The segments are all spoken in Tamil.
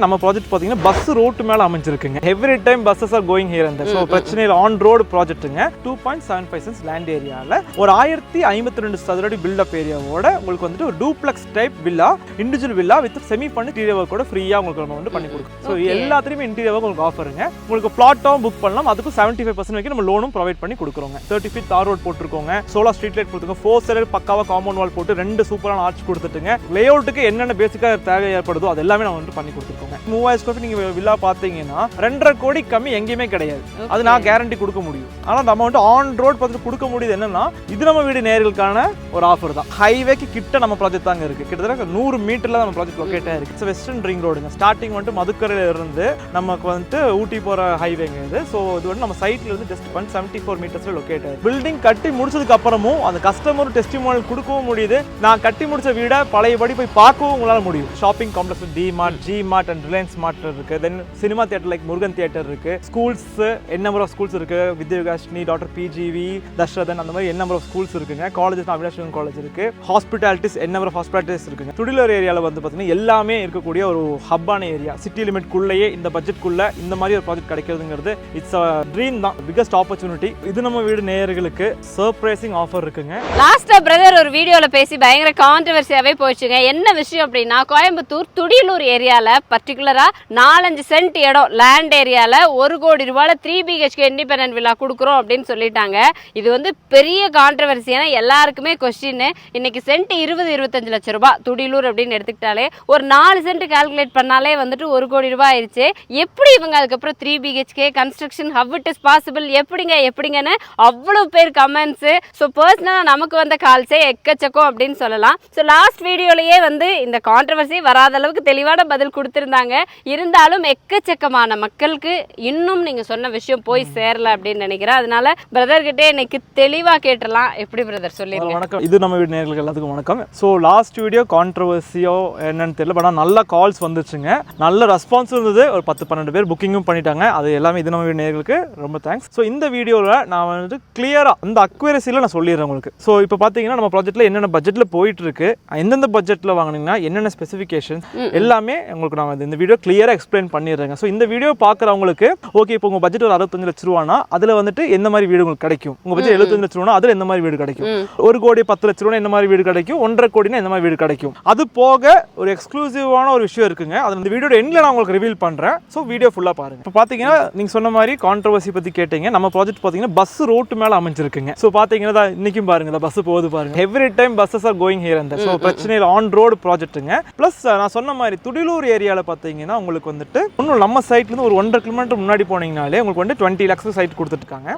நம்ம ப்ராஜெக்ட் பார்த்தீங்கன்னா பஸ் ரோட்டு மேலே அமைஞ்சிருக்குங்க. Every time buses are going here and so பிரச்சனை இல்லை. ஆன் ரோடு ப்ராஜெக்ட்டுங்க. 2.75 சென்ட்ஸ் லேண்ட் ஏரியாவில் ஒரு 1052 சதுரடி பில்டப் ஏரியாவோட உங்களுக்கு வந்துட்டு ஒரு duplex type villa, individual villa with semi பண்ணி இன்டீரியர் ஒர்க் கூட ஃப்ரீயாக உங்களுக்கு நம்ம வந்து பண்ணி கொடுக்கும். ஸோ எல்லாத்துலேயுமே இன்டீரியர் ஒர்க் உங்களுக்கு ஆஃபருங்க. உங்களுக்கு பிளாட்டாகவும் புக் பண்ணலாம். அதுக்கும் 75% வரைக்கும் நம்ம லோனும் ப்ரொவைட் பண்ணி கொடுக்குறோங்க. 30 ஃபீட் தார் ரோட் போட்டுருக்கோங்க. சோலார் ஸ்ட்ரீட் லைட் கொடுத்துருக்கோம். 4 சைடு பக்காவாக காம்பவுண்ட் வால் போட்டு 2 சூப்பரான ஆர்ச் கொடுத்துட்டுங்க. லேஅவுட்டுக்கு என்னென்ன பேசிக்காக தேவை ஏற்படுதோ அது எல்லாமே நம்ம வந்து பண்ணி கொடுத்துருக்கோங்க. 3000 ஸ்கொயர் ஃபீட் நீங்க வில்லா பாத்தீங்கன்னா 2.5 கோடி கம்மி எங்கேயுமே கிடையாது. அது நான் கேரண்டி கொடுக்க முடியும். ஆனா அந்த அமௌண்ட் ஆன் ரோட் பார்த்து கொடுக்க முடியுது. என்னன்னா இது நம்ம வீடு நேர்களுக்கான ஒரு ஆஃபர் தான். ஹைவேக்கு கிட்ட நம்ம ப்ராஜெக்ட் தாங்க இருக்கு. கிட்டத்தட்ட 100 மீட்டர்ல நம்ம ப்ராஜெக்ட் லொகேட் ஆயிருக்கு. வெஸ்டர்ன் ரிங் ரோடுங்க. ஸ்டார்டிங் வந்துட்டு மதுக்கரையில இருந்து நமக்கு வந்துட்டு ஊட்டி போற ஹைவேங்க இது. ஸோ இது வந்து நம்ம சைட்ல இருந்து ஜஸ்ட் 74 மீட்டர்ஸ்ல லொகேட் ஆயிருக்கு. பில்டிங் கட்டி முடிச்சதுக்கு அப்புறமும் அந்த கஸ்டமர் டெஸ்டிமோனியல் கொடுக்கவும் முடியுது. நான் கட்டி முடிச்ச வீட பழையபடி போய் பார்க்கவும் உங்களால முடியும். Shopping complex D Mart, G Mart and Reliance Mart இருக்கு. Then cinema theatre like Murugan theatre இருக்கு. Schools n number of schools இருக்கு. வித்யாகாஷ்னி, டாக்டர் பிஜிவி, தர்ஷதன் அந்த மாதிரி என் நம்பர் ஆஃப் ஸ்கூல்ஸ் இருக்குங்க. காலேஜஸ் அவினாஷ் காலேஜ் இருக்கு. ஹாஸ்பிட்டாலிட்டிஸ் என் நம்பர் ஆஃப் ஹாஸ்பிட்டாலிட்டிஸ் இருக்குங்க. துடிலூர் ஏரியாவில் வந்து பார்த்தீங்கன்னா எல்லாமே இருக்கக்கூடிய ஒரு ஹப்பான ஏரியா. சிட்டி லிமிட்குள்ளேயே இந்த பட்ஜெட்குள்ள இந்த மாதிரி ஒரு ப்ராஜெக்ட் கிடைக்கிறதுங்கிறது இட்ஸ் அ ட்ரீம் தான். Biggest opportunity. இது நம்ம வீடு நேயர்களுக்கு சர்ப்ரைசிங் ஆஃபர் இருக்குங்க. லாஸ்டா பிரதர் ஒரு வீடியோல பேசி பயங்கர கான்ட்ரோவர்சியாவே போச்சுங்க. என்ன விஷயம் அப்படின்னா கோயம்புத்தூர் துடியலூர் ஏரியால பர்டிகுலரா 4-5 சென்ட் இடம் லேண்ட் ஏரியால 1 கோடி ரூபாயில 3 BHK இண்டிபெண்டன்ட் வில்லா கொடுக்குறோம் அப்படின்னு சொல்லிட்டாங்க. இது வந்து பெரிய கான்ட்ரோவர்சியான எல்லாருக்குமே கொஸ்டின். இன்னைக்கு சென்ட் 20-25 லட்சம் ரூபாய் துடியலூர் அப்படின்னு எடுத்துக்கிட்டாலே ஒரு 4 சென்ட் கால்குலேட் பண்ணாலே வந்துட்டு 1 கோடி ரூபாய் ஆயிடுச்சு. எப்படி இவங்க அதுக்கப்புறம் 3 BHK construction how it is possible எப்படிங்கன்னு அவ்வளவு பேர் கமெண்ட்ஸ். ஸோ பர்சனலா நமக்கு வந்த கால்ஸே எக்கச்சக்கம் அப்படின்னு சொல்லலாம். ஸோ லாஸ்ட் வீடியோலயே வந்து இந்த கான்ட்ரோவர்சி வராத அளவுக்கு தெளிவான பதில் கொடுத்திருந்தாங்க. இருந்தாலும் எக்கச்சக்கமான மக்களுக்கு இன்னும் நீங்க சொன்ன விஷயம் போய் சேரல அப்படின்னு நினைக்கிறேன். அதனால பிரதர் கிட்டே இன்னைக்கு தெளிவா கேட்டலாம். எப்படி பிரதர் சொல்லிருங்க. வணக்கம். இது நம்ம வீடு நேயர்களுக்கு எல்லாத்துக்கும் வணக்கம். ஸோ லாஸ்ட் வீடியோ கான்ட்ரோவர்சியோ என்னன்னு தெரியல, பட் நல்ல கால்ஸ் வந்துச்சுங்க. நல்ல ரெஸ்பான்ஸ் இருந்தது. ஒரு 10-12 பேர் புக்கிங்கும் பண்ணிட்டாங்க. அது எல்லாமே இது நம்ம வீடு நேயர்களுக்கு ரொம்ப தேங்க்ஸ். ஸோ இந்த வீடியோவில் நான் வந்துட்டு கிளியரா அந்த அக்யூரசியில் நான் சொல்லிடுறேன் உங்களுக்கு. ஸோ இப்போ பார்த்தீங்கன்னா நம்ம ப்ராஜெக்ட்ல என்னென்ன பட்ஜெட்ல போயிட்டு இருக்கு, எந்தெந்த பட்ஜெட்ல வாங்கினீங்கன்னா என்னென்ன ஸ்பெசிஃபிகேஷன் எல்லாமே உங்களுக்கு நான் இந்த வீடியோ கிளியரா எக்ஸ்பிளைன் பண்ணிடுறேங்க. ஸோ இந்த வீடியோ பார்க்குறவங்களுக்கு ஓகே, இப்போ உங்க பட்ஜெட் ஒரு 65 லட்ச ரூபானா அதுல வந்துட்டு எந்த மாதிரி வீடு உங்களுக்கு கிடைக்கும், உங்க பட்ஜெட் 75 லட்ச ரூபானா அதுல எந்த மாதிரி வீடு கிடைக்கும், 1 கோடி 10 லட்ச ரூபா என்ன மாதிரி வீடு கிடைக்கும், 1.5 கோடினா எந்த மாதிரி வீடு கிடைக்கும், அது போக ஒரு எக்ஸ்க்ளூசிவான ஒரு விஷயம் இருக்குங்க. அது இந்த வீடியோட எண்ட்ல நான் உங்களுக்கு ரிவீல் பண்றேன். ஸோ வீடியோ ஃபுல்லா பாருங்க. இப்போ பாத்தீங்கன்னா நீங்க சொன்ன மாதிரி கான்ட்ரோவர்சி பத்தி கேட்டீங்க. நம்ம ப்ராஜெக்ட் பாத்தீங்கன்னா பஸ் ரோட்டு மேல அமைஞ்சிருக்குங்க. ஸோ பாத்தீங்கன்னா இன்னைக்கும் பாருங்க பஸ் போகுது பாருங்க. Every time buses are going here and so பிரச்சனை இல்லை. On road ப்ராஜெக்ட்டுங்க. பிளஸ் நான் சொன்ன மாதிரி துடிலூர் ஏரியாவில் பார்த்தீங்கன்னா உங்களுக்கு வந்துட்டு இன்னும் நம்ம சைட்ல இருந்து ஒரு 1.5 கிலோமீட்டர் முன்னாடி போனீங்கனாலே உங்களுக்கு வந்து 20 lakhs சைட் கொடுத்துருக்காங்க.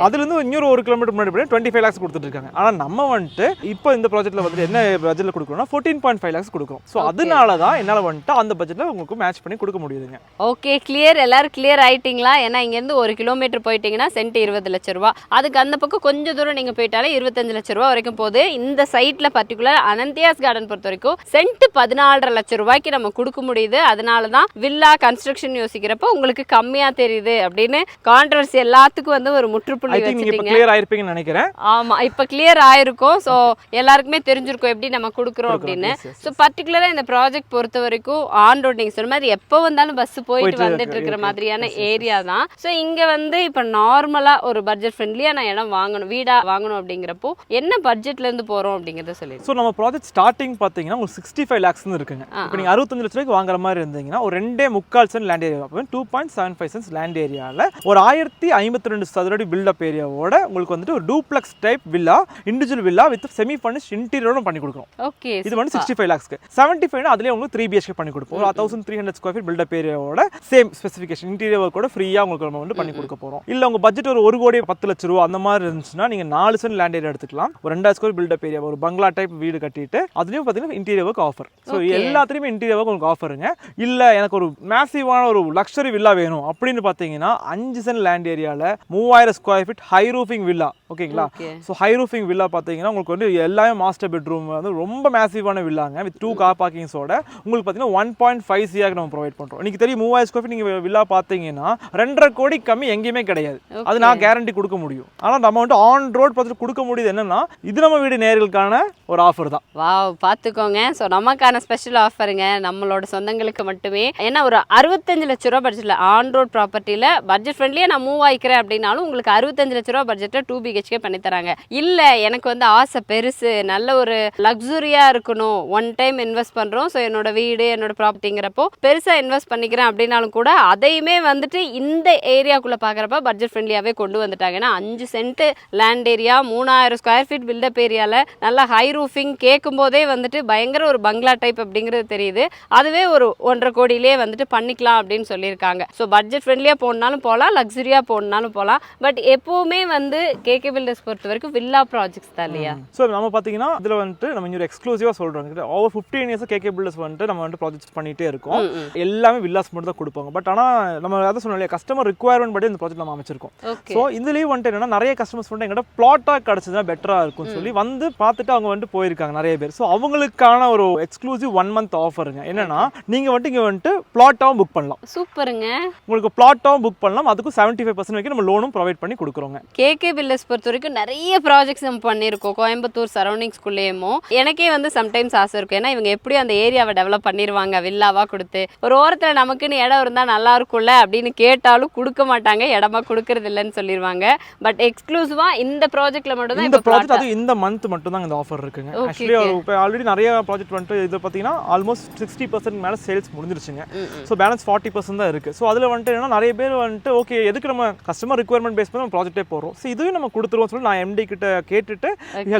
அதுல இருந்து இன்னொரு 1 கிலோமீட்டர் முன்னாடி போய் 25 lakhs கொடுத்துட்டு இருக்காங்க. ஆனா நம்ம வந்துட்டு இப்போ இந்த ப்ராஜெக்ட்ல வந்து என்ன பட்ஜெட்ல கொடுக்குறோம்னா 14.5 lakhs கொடுக்குறோம். ஸோ அதனால தான் என்னால் வந்துட்டு அந்த பட்ஜெட்ல உங்களுக்கு மேட்ச் பண்ணி கொடுக்க முடியுதுங்க. Okay, clear. எல்லாரும் கிளியர் ஆயிட்டீங்களா? ஏன்னா இங்க இருந்து 1 கிலோமீட்டர் போயிட்டீங்கன்னா சென்ட் 20 லட்சம் ரூபாய். அதுக்கு அந்த பக்கம் கொஞ்சம் தூரம் நீங்க போயிட்டாலே 25 லட்சம் ரூபாய் வரைக்கும் போகுது. இந்த சைட்ல பர்டிகுலர் அனந்தியாஸ் கார்டன் பொறுத்த வரைக்கும் சென்ட் 14.5 லட்சம் ரூபாய்க்கு நம்ம கொடுக்க முடியுது. அதனால தான் வில்லா கன்ஸ்ட்ரக்ஷன் யோசிக்கிறப்ப உங்களுக்கு கம்மியா தெரியுது அப்படின்னு கான்ட்ரோவர்சி எல்லாத்துக்கும் வந்து ஒரு முற்றுப்புள்ளி வச்சிட்டீங்க. கிளியர் ஆயிருப்பீங்கன்னு நினைக்கிறேன். ஆமா, இப்ப கிளியர் ஆயிருக்கும். சோ எல்லாருக்குமே தெரிஞ்சிருக்கும் எப்படி நம்ம கொடுக்குறோம் அப்படின்னு. சோ பர்டிகுலரா இந்த ப்ராஜெக்ட் பொறுத்த வரைக்கும் ஆன் ரோட் நீங்க சொன்ன மாதிரி எப்போ வந்தாலும் பஸ் போயிட்டு வந்துட்டு இருக்கிற மாதிரியான ஏரியா தான். சோ இங்க வந்து இப்ப நார்மலா ஒரு பட்ஜெட் ஃப்ரெண்ட்லியான இடம் வாங்கணும், வீடா வாங்கணும் அப்படிங்கிறப்போ என்ன பட்ஜெட்ல இருந்து போறோம் அப்படிங்கறத சொல்லி. சோ நம்ம ப்ராஜெக்ட் ஸ்டார்டிங் பாத்தீங்கன்னா உங்களுக்கு 65 lakhs இருக்குங்க. இப்போ நீங்க 65 லட்சம் ரூபாய்க்கு வாங்குற மாதிரி இருந்தீங்கன்னா ஒரு 2.25 cent land area, 2.75 cents land ஏரியால ஒரு 1052 சதுரடி பில்டப் ஏரியாவோட உங்களுக்கு வந்துட்டு ஒரு duplex type villa, individual villa with semi furnished இன்டீரியரோட பண்ணி கொடுக்குறோம். ஓகே, இது வந்து 65 lakhsக்கு. 75 அதுலயே உங்களுக்கு 3 BHK பண்ணி கொடுப்போம். ஒரு 1300 ஸ்கொயர் ஃபீட் பில்டப் ஏரியாவோட சேம் ஸ்பெசிஃபிகேஷன் இன்டீரியர் ஒர்க்கோட ஃப்ரீயா உங்களுக்கு நம்ம வந்து பண்ணி கொடுக்க போறோம். இல்ல உங்க பட்ஜெட் ஒரு 1 கோடி 10 லட்சம் ரூபாய் அந்த மாதிரி இருந்துச்சுன்னா நீங்க 4 சென்ட் லேண்ட் ஏரியா எடுத்துக்கலாம். ஒரு 2000 ஸ்கொயர் பில்டப் ஏரியா, ஒரு பங்களா டைப் வீடு கட்டிட்டு அதுலயும் பாத்தீங்கன்னா இன்டீரியர் ஒர்க் ஆஃபர். ஸோ எல்லாத்துலயுமே இன்டீரியர் ஒர்க் உங்களுக்கு ஆஃபருங்க. இல்ல எனக்கு ஒரு மேசிவான ஒரு லக்ஸரி வில்லா வேணும் அப்படின்னு பாத்தீங்கன்னா 5 சென்ட் லேண்ட் ஏரியால 3000 square feet high roofing villa ஓகேங்களா. ஸோ ஹை ரூஃபிங் வில்லா பார்த்தீங்கன்னா உங்களுக்கு வந்து எல்லாமே மாஸ்டர் பெட்ரூம் வந்து ரொம்ப மேசிவான வில்லாங்க வித் 2 கார் பார்க்கிங்ஸோட உங்களுக்கு பார்த்தீங்கன்னா 1.5 CR நம்ம ப்ரொவைட் பண்ணுறோம். இன்னைக்கு தெரியும் 3000 ஸ்கொயர் ஃபீட் நீங்கள் வில்லா பார்த்தீங்கன்னா 2.5 கோடி கம்மி எங்கேயுமே கிடையாது. அது நான் கேரண்டி கொடுக்க முடியும். ஆனால் நம்ம வந்து ஆன் ரோட் பார்த்துட்டு கொடுக்க முடியுது என்னன்னா இது நம்ம வீடு நேர்களுக்கான ஒரு ஆஃபர் தான். வாவ், பார்த்துக்கோங்க. ஸோ நமக்கான ஸ்பெஷல் ஆஃபருங்க, நம்மளோட சொந்தங்களுக்கு மட்டுமே. ஏன்னா ஒரு 65 லட்ச ரூபா பட்ஜெட்டில் ஆன் ரோட் ப்ராப்பர்ட்டியில் பட்ஜெட் ஃப்ரெண்ட்லியாக நான் மூவ் ஆகிக்கிறேன் அப்படின்னாலும் உங்களுக்கு 65 லட்ச ரூபா பட்ஜெட்டில் 2 BHK பண்ணித்தராங்க. இல்லை எனக்கு வந்து ஆசை பெருசு, நல்ல ஒரு லக்ஸுரியாக இருக்கணும், ஒன் டைம் இன்வெஸ்ட் பண்ணுறோம், ஸோ என்னோட வீடு என்னோட ப்ராப்பர்ட்டிங்கிறப்போ பெருசாக இன்வெஸ்ட் பண்ணிக்கிறேன் அப்படின்னாலும் கூட அதையுமே வந்துட்டு இந்த ஏரியாக்குள்ளே பார்க்குறப்ப பட்ஜெட் ஃப்ரெண்ட்லியாகவே கொண்டு வந்துட்டாங்க. ஏன்னா 5 cent land area, 3000 square feet built up ஏரியாவில் நல்லா ஹை ரூஃபிங் கேட்கும் போதே வந்துட்டு பயங்கர ஒரு பங்களா டைப் அப்படிங்கிறது தெரியுது. அதுவே ஒரு 1.5 கோடியிலே வந்துட்டு பண்ணிக்கலாம் அப்படின்னு சொல்லியிருக்காங்க. ஸோ பட்ஜெட் ஃப்ரெண்ட்லியாக போகணுன்னாலும் போகலாம், லக்ஸுரியாக போகணுன்னாலும் போகலாம். பட் எப்போவுமே வந்து கேகே பில்டர்ஸ் பொறுத்த வரைக்கும் வில்லா ப்ராஜெக்ட்ஸ் தான் இல்லையா? ஸோ நம்ம பார்த்தீங்கன்னா இதில் வந்துட்டு நம்ம இன்னொரு எக்ஸ்க்ளூசிவாக சொல்கிறோம். ஓவர் 15 இயர்ஸ் கேகே பில்டர்ஸ் வந்துட்டு நம்ம வந்து ப்ராஜெக்ட்ஸ் பண்ணிகிட்டே இருக்கோம். எல்லாமே வில்லாஸ் மட்டும் தான் கொடுப்பாங்க. பட் ஆனால் நம்ம அதை சொன்னோம் இல்லையா, கஸ்டமர் ரிக்வயர்மெண்ட் படி இந்த ப்ராஜெக்ட் நம்ம அமைச்சிருக்கோம். ஸோ இதுலேயும் வந்துட்டு என்னன்னா நிறைய கஸ்டமர்ஸ் வந்துட்டு எங்கிட்ட பிளாட்டாக கிடச்சதுன்னா பெட்டராக இருக்கும்னு சொல்லி வந்து பார்த்துட்டு அவங்க வந்துட்டு போயிருக்காங்க நிறைய பேர். ஸோ அவங்களுக்கான ஒரு எக்ஸ்க்ளூசிவ் 1 month ஆஃபருங்க. என்னன்னா நீங்கள் வந்துட்டு இங்கே வந்துட்டு பிளாட்டாகவும் புக் பண்ணலாம். சூப்பருங்க. உங்களுக்கு பிளாட்டாகவும் புக் பண்ணலாம், அதுக்கும் 75% வரைக்கும் நம்ம லோனும் ப்ரொவைட் பண்ணி கொடுக்குறோங்க. கேகே பில்டர்ஸ் பொறுத்த வரைக்கும் நிறைய ப்ராஜெக்ட்ஸ் நம்ம பண்ணியிருக்கோம் கோயம்புத்தூர் சரௌண்டிங்ஸ்குள்ளேயுமோ. எனக்கே வந்து சம்டைம்ஸ் ஆசை இருக்கும், ஏன்னா இவங்க எப்படியும் அந்த ஏரியாவை டெவலப் பண்ணிடுவாங்க வில்லாவாக கொடுத்து. ஒரு ஓரத்தில் நமக்குன்னு இடம் இருந்தால் நல்லா இருக்கும்ல அப்படின்னு கேட்டாலும் கொடுக்க மாட்டாங்க, இடமா கொடுக்கறது இல்லைன்னு சொல்லிடுவாங்க. பட் எக்ஸ்க்ளூசிவாக இந்த ப்ராஜெக்ட்ல மட்டும் தான் இந்த ப்ராஜெக்ட், அது இந்த மந்த் மட்டும் தான் இந்த ஆஃபர் இருக்குங்க. ஆக்சுவலி இப்போ ஆல்ரெடி நிறைய ப்ராஜெக்ட் வந்துட்டு இது பார்த்தீங்கன்னா ஆல்மோஸ்ட் 60% மேலே சேல்ஸ் முடிஞ்சிருச்சுங்க. ஸோ பேலன்ஸ் 40% தான் இருக்குது. ஸோ அதில் வந்துட்டு என்னன்னா நிறைய பேர் வந்துட்டு ஓகே எதுக்கு நம்ம கஸ்டமர் ரிக்வயர்மெண்ட் பேஸ் பண்ணி நம்ம ப்ராஜெக்டே போகிறோம், ஸோ இதுவும் நம்ம கொடுத்துருவோம் சொல்லி நான் MD கிட்ட கேட்டுட்டு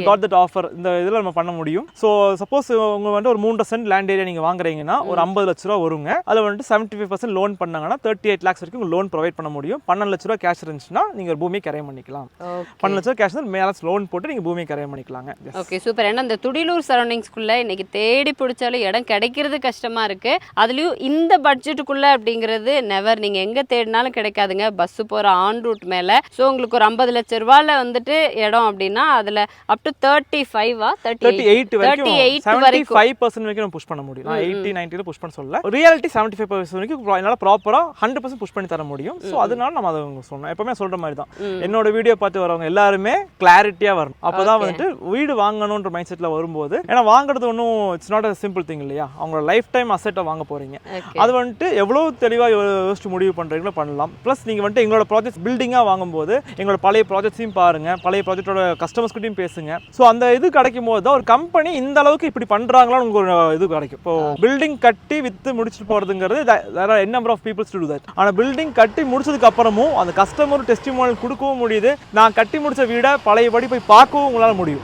காட் தட் ஆஃபர் இந்த இதில் நம்ம பண்ண முடியும். ஸோ சப்போஸ் உங்க வந்துட்டு ஒரு 3 சென்ட் லேண்ட் ஏரியா நீங்கள் வாங்குறீங்கன்னா ஒரு 50 லட்ச ரூபா வருங்க. அதில் வந்துட்டு 75% லோன் பண்ணாங்கன்னா 38 lakhs வரைக்கும் லோன் ப்ரொவைட் பண்ண முடியும். 12 லட்ச ரூபா கேஷ் இருந்துச்சுன்னா நீங்கள் பூமியை கரையம் பண்ணிக்கலாம். 12 லட்ச ரூபா கேஷ் மேலே லோன் போட்டு நீங்கள் பூமியை கரையம் பண்ணிக்கலாங்க. Okay, super. ஏன்னா இந்த துடிலூர் சரௌண்டிங்ஸ்குள்ளே இன்னைக்கு தேடி பிடிச்சாலும் இடம் கிடைக்கிறது கஷ்டமாக இருக்குது. அதுலேயும் இந்த பட்ஜெட்டுக்குள்ளே அப்படிங்கிறது நெவர், நீங்கள் எங்கே தேடினாலும் கிடைக்காதுங்க. பஸ்ஸு போகிற ஆன் ரூட் மேலே. ஸோ உங்களுக்கு ஒரு 50 லட்ச ரூபாயில் வந்துட்டு இடம் அப்படின்னா அதில் அப் டு 38 வரைக்கும் 75% வரைக்கும் நம்ம புஷ் பண்ண முடியும். நான் 80-90 புஷ் பண்ண சொல்லல, ரியாலிட்டி 75% வரைக்கும் என்னால் ப்ராப்பராக 100% புஷ் பண்ணி தர முடியும். ஸோ அதனால நம்ம அதை சொன்னோம். எப்பவுமே சொல்கிற மாதிரி தான் என்னோட வீடியோ பார்த்து வரவங்க எல்லாருமே கிளாரிட்டியாக வரணும். அப்போ தான் வந்துட்டு வீடு வாங்கணுன்ற மைண்ட் செட்டில் வரும்போது, ஏன்னா வாங்குறது ஒன்றும் it's not a simple thing இல்லையா. அவங்களோட லைஃப் டைம் அசெட்டை வாங்க போகிறீங்க. அது வந்துட்டு எவ்வளோ தெளிவாக யோசிச்சு முடிவு பண்ணுறீங்களோ பண்ணலாம். ப்ளஸ் நீங்கள் வந்துட்டு எங்களோட ப்ராஜெக்ட் பில்டிங்காக வாங்கும்போது எங்களோட பழைய ப்ராஜெக்ட்ஸையும் பாருங்கள், பழைய ப்ராஜெக்டோட கஸ்டமர்ஸ்கிட்டையும் பேசுங்க. ஸோ அந்த இது கிடைக்கும் போது தான் ஒரு கம்பெனி இந்த அளவுக்கு இப்படி பண்ணுறாங்களான்னு உங்களுக்கு ஒரு இது கிடைக்கும். இப்போ பில்டிங் கட்டி விற்று முடிச்சுட்டு போகிறதுங்கிறது there are n number of people to do that. ஆனால் பில்டிங் கட்டி முடிச்சதுக்கு அப்புறமும் அந்த கஸ்டமர் டெஸ்டிமோனியல் கொடுக்கவும் முடியுது, நான் கட்டி முடிச்ச வீடை பழையபடி போய் பார்க்கவும் உங்களால் முடியும்.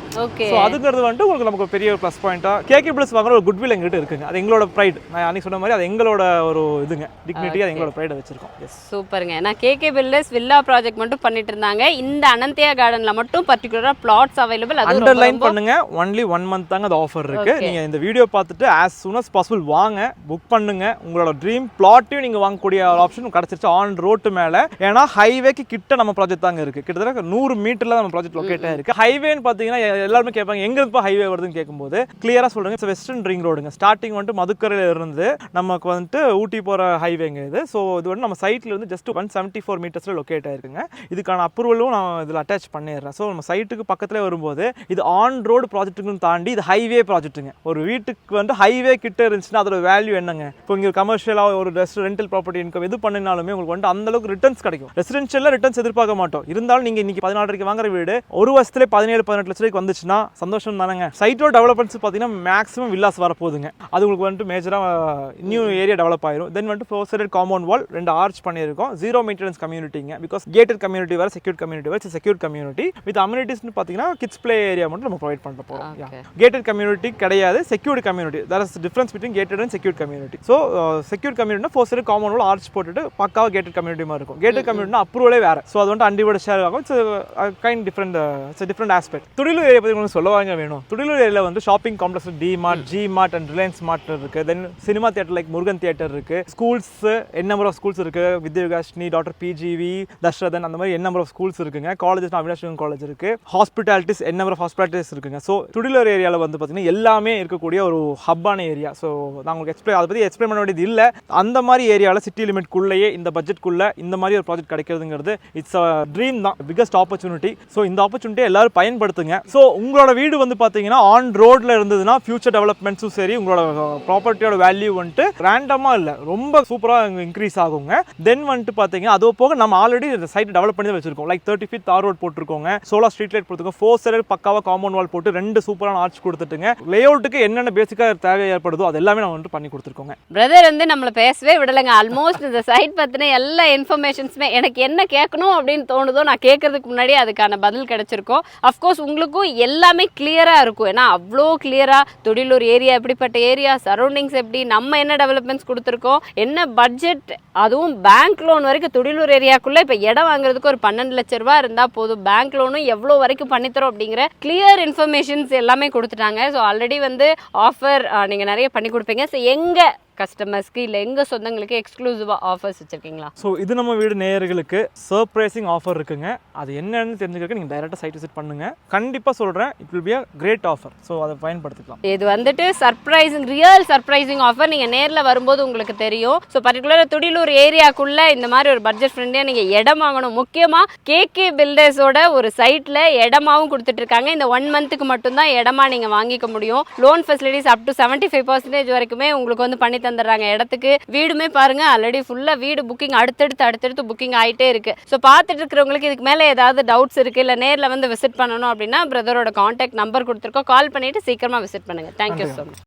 ஸோ அதுங்கிறது வந்துட்டு உங்களுக்கு நமக்கு பெரிய ப்ளஸ் பாயிண்டாக கேகே பில்டர்ஸ் வாங்குற ஒரு குட்வில் எங்ககிட்ட இருக்குங்க. அது எங்களோட ப்ரைட். நான் அன்னைக்கு சொன்ன மாதிரி அது எங்களோட ஒரு இதுங்க, டிக்னிட்டி, அது எங்களோட ப்ரைடை வச்சிருக்கோம். சூப்பருங்க. நான் கேகே பில்டர்ஸ் வில்லா ப்ராஜெக்ட் மட்டும் பண்ணிட்டு இருந்தாங்க. இந்த அனந்தியா கார்டன்ல மட்டும் பர்టిక్యులரா பிளாட்ஸ் அவைலபிள். அது அண்டர்லைன் பண்ணுங்க, ஒன்லி 1 month தாங்க அந்த ஆஃபர் இருக்கு. நீங்க இந்த வீடியோ பார்த்துட்டு as soon as possible வாங்க, புக் பண்ணுங்க. உங்களோட ட்ரீம் பிளாட்டையும் நீங்க வாங்கக்கூடிய ஆப்ஷன் கிடைச்சிருச்சு ஆன் ரோட்டு மேல. ஏன்னா ஹைவேக்கு கிட்ட நம்ம ப்ராஜெக்ட் தாங்க இருக்கு. கிட்டத்தட்ட 100 மீட்டர்ல நம்ம ப்ராஜெக்ட் லொகேட் ஆயிருக்கு. ஹைவேன்னு பாத்தீங்கன்னா எல்லாருமே கேட்பாங்க எங்க இருந்து ஹைவே வருதுன்னு கேட்கும்போது கிளியரா சொல்றேங்க, வெஸ்டர்ன் ரிங் ரோடுங்க. ஸ்டார்டிங் வந்துட்டு மதுக்கரையில இருந்து நமக்கு வந்துட்டு ஊட்டி போற ஹைவேங்க இது. ஸோ இது வந்து நம்ம சைட்ல இருந்து ஜஸ்ட் 174 மீட்டர்ஸ்ல லொகேட் ஆயிருக்குங்க. இதுக்கான அப்ரூவலும் நான் இதில் அட்டாச் பண்ணிடுறேன். ஸோ நம்ம சைட்டுக்கு பக்கத்துல வரும்போது இது ஆன் ரோடு ப்ராஜெக்ட்டுன்னு தாண்டி இது ஹைவே ப்ராஜெக்ட்டுங்க. ஒரு வீட்டுக்கு வந்து ஹைவே கிட்ட இருந்துச்சுன்னா அதோட வேல்யூ என்னங்க? இப்போ இங்கே கமர்ஷியலாக ஒரு ரெண்டல் ப்ராப்பர்ட்டி இன்கம் எது பண்ணினாலுமே உங்களுக்கு வந்து அந்த அளவுக்கு ரிட்டர்ன்ஸ் கிடைக்கும். ரெசிடென்ஷியலில் ரிட்டர்ன்ஸ் எதிர்பார்க்க மாட்டோம். இருந்தாலும் நீங்கள் இன்னைக்கு 14 வாங்குற வீடு ஒரு வருஷத்துல 17-18 லட்ச ரூபாய்க்கு வந்துச்சுன்னா சந்தோஷம் தானங்க. சைட்டோட டெவலப்மெண்ட்ஸ் பார்த்தீங்கன்னா மேக்ஸிமம் வில்லாஸ் வரப்போகுதுங்க. அது உங்களுக்கு வந்துட்டு மேஜராக நியூ ஏரியா டெவலப் ஆயிரும். தென் வந்துட்டு 4 சைடட் காம்பவுண்ட் வால் 2 ஆர்ச் பண்ணியிருக்கோம். 0 மெயின்டெனன்ஸ் கம்யூனிட்டிங்க. பிகாஸ் கேட்டட் கம்யூனிட்டி வேறு செக்யூர்ட் கம்யூனிட்டி வேறு. செக்யூர்ட் கம்யூனிட்டி வித் அம்யூனிட்டிஸ்னு பார்த்தீங்கன்னா கிட்ஸ் பிளே ஏரியா மட்டும் நம்ம ப்ரொவைட் பண்ண போகிறோம். கேட்டட் கம்யூனிட்டி கிடையாது, secured community. There is difference between gated and secured community. So secured கம்யூனிட்டினா 4 சைடு காம்பவுண்ட் வால் ஆர்ச் போட்டுட்டு பக்காவாக கேட்டட் கம்யூனிட்டி மாதிரி இருக்கும். கேட்டட் கம்யூனிட்டினா அப்ரூவலே வேறு. ஸோ அது வந்துட்டு அன்டிவைட் ஷேர் ஆகும். Kind different aspect. Thudiyalur area பற்றி உங்களுக்கு சொல்லுவாங்க வேணும். துடிலூர் ஏரியாவில் வந்து shopping complex D-Mart, G-Mart and Reliance Mart இருக்கு. Then cinema theatre like Murugan theatre இருக்கு. ஸ்கூல்ஸ் நம்பர் ஆஃப் ஸ்கூல்ஸ் இருக்கு. வித்யாகாஷ்னி, டாக்டர் PGV, தஷ்ரதன், அந்த மாதிரி நம்பர் ஆஃப் ஸ்கூல்ஸ் இருக்குங்க. காலேஜஸ் இருக்கு, அவினாஷ் காலேஜ் இருக்கு, ஹாஸ்பிட்டாலிட்டிஸ் என்ன ஹாஸ்பிட்டாலிட்டிஸ் இருக்குங்க. ஸோ துடியலூர் ஏரியாவில் வந்து பார்த்தீங்கன்னா எல்லாமே இருக்கக்கூடிய ஒரு ஹப்பான ஏரியா. ஸோ நான் உங்களுக்கு அதை பற்றி எக்ஸ்பிளைன் பண்ண வேண்டியது இல்லை. அந்த மாதிரி ஏரியாவில் சிட்டி லிமிட்குள்ளேயே இந்த பட்ஜெட்குள்ளே இந்த மாதிரி ஒரு ப்ராஜெக்ட் கிடைக்கிறதுங்கிறது இட்ஸ் அ ட்ரீம் தான், பிகஸ்ட் ஆப்பர்ச்சுனிட்டி. ஸோ இந்த ஆப்பர்ச்சுனிட்டியை எல்லாரும் பயன்படுத்துங்க. ஸோ உங்களோட வீடு வந்து பார்த்தீங்கன்னா ஆன் ரோட்ல இருந்ததுன்னா ஃபியூச்சர் டெவலப்மெண்ட்ஸும் சரி, உங்களோட ப்ராப்பர்ட்டியோட வேல்யூ வந்துட்டு ரேண்டமாக இல்லை, ரொம்ப சூப்பராக இன்க்ரீஸ் ஆகுங்க. தென் வந்துட்டு பார்த்தீங்கன்னா அது போக நம்ம ஆல்ரெடி சைட் டெவலப் பண்ணி தான் வச்சிருக்கோம். லைக் 30 feet தார் ரோட் போட்டிருக்கோங்க, சோலார் ஸ்ட்ரீட் லைட் போட்டுருக்கோம், 4 சைடு பக்காவாக காம்பவுண்ட் வால் போட்டு 2 சூப்பரான ஆர்ச் கொடுத்துட்டுங்க. லேஅவுட்டுக்கு என்னென்ன பேசிக்காக தேவை ஏற்படுதோ அது எல்லாமே நம்ம வந்துட்டு பண்ணி கொடுத்துருக்கோங்க. பிரதர் வந்து நம்மளை பேசவே விடலைங்க. ஆல்மோஸ்ட் இந்த சைட் பற்றின எல்லா இன்ஃபர்மேஷன்ஸுமே எனக்கு என்ன கேட்கணும் அப்படின்னு தோணுதோ நான் கேட்கறதுக்கு முன்னாடி அதுக்கான பதில் கிடைச்சிருக்கும். அஃப்கோர்ஸ் உங்களுக்கும் எல்லாமே கிளியராக இருக்கும். ஏன்னா அவ்வளோ கிளியராக துடியலூர் ஏரியா எப்படிப்பட்ட ஏரியா, சரௌண்டிங்ஸ் எப்படி, நம்ம என்ன டெவலப்மெண்ட்ஸ் கொடுத்துருக்கோம், என்ன பட்ஜெட், அதுவும் பேங்க் லோன் வரைக்கும். துடியலூர் ஏரியாக்குள்ளே இப்போ இடம் வாங்குறதுக்கு ஒரு 12 லட்ச ரூபா இருந்தால் போதும், பேங்க் லோனும் எவ்வளோ வரைக்கும் பண்ணித்தரோம் அப்படிங்கிற கிளியர் இன்ஃபர்மேஷன்ஸ் எல்லாமே கொடுத்துட்டாங்க. ஸோ ஆல்ரெடி வந்து ஆஃபர் நீங்கள் நிறைய பண்ணி கொடுப்பீங்க. ஸோ எங்கே கஸ்டமர்ஸ்க்கு இல்லை எங்கள் சொந்தங்களுக்கு எக்ஸ்க்ளூசிவாக ஆஃபர்ஸ் வச்சுருக்கீங்களா? ஸோ இது நம்ம வீடு நேயர்களுக்கு சர்ப்ரைசிங் ஆஃபர் இருக்குங்க. அது என்னன்னு தெரிஞ்சுக்கிறதுக்கு நீங்கள் டைரெக்டாக சைட் விசிட் பண்ணுங்கள். கண்டிப்பாக சொல்கிறேன், it will be a great offer. So அதை பயன்படுத்திக்கலாம். இது வந்துட்டு சர்ப்ரைசிங், ரியல் சர்ப்ரைசிங் ஆஃபர். நீங்கள் நேரில் வரும்போது உங்களுக்கு தெரியும். ஸோ பர்டிகுலராக துடியலூர் ஏரியாக்குள்ளே இந்த மாதிரி ஒரு பட்ஜெட் ஃப்ரெண்ட்லியாக நீங்கள் இடம் வாங்கணும். முக்கியமாக கேகே பில்டர்ஸோட ஒரு சைட்டில் இடமாவும் கொடுத்துட்ருக்காங்க. இந்த 1 மந்த்துக்கு மட்டும்தான் இடமா நீங்கள் வாங்கிக்க முடியும். லோன் ஃபெசிலிட்டிஸ் அப் டு 75% வரைக்குமே உங்களுக்கு வந்து பண்ணி தந்துடுறாங்க. இடத்துக்கு வீடுமே பாருங்க, ஆல்ரெடி ஃபுல்லா வீடு புக்கிங் அடுத்தடுத்து புக்கிங் ஆயிட்டே இருக்கு. ஸோ பார்த்துட்டு இருக்கிறவங்களுக்கு இதுக்கு மேலே ஏதாவது டவுட்ஸ் இருக்கு, இல்லை நேரில் வந்து விசிட் பண்ணணும் அப்படின்னா பிரதரோட கான்டாக்ட் நம்பர் கொடுத்துருக்கோம், கால் பண்ணிட்டு சீக்கிரமா விசிட் பண்ணுங்க. Thank you so much.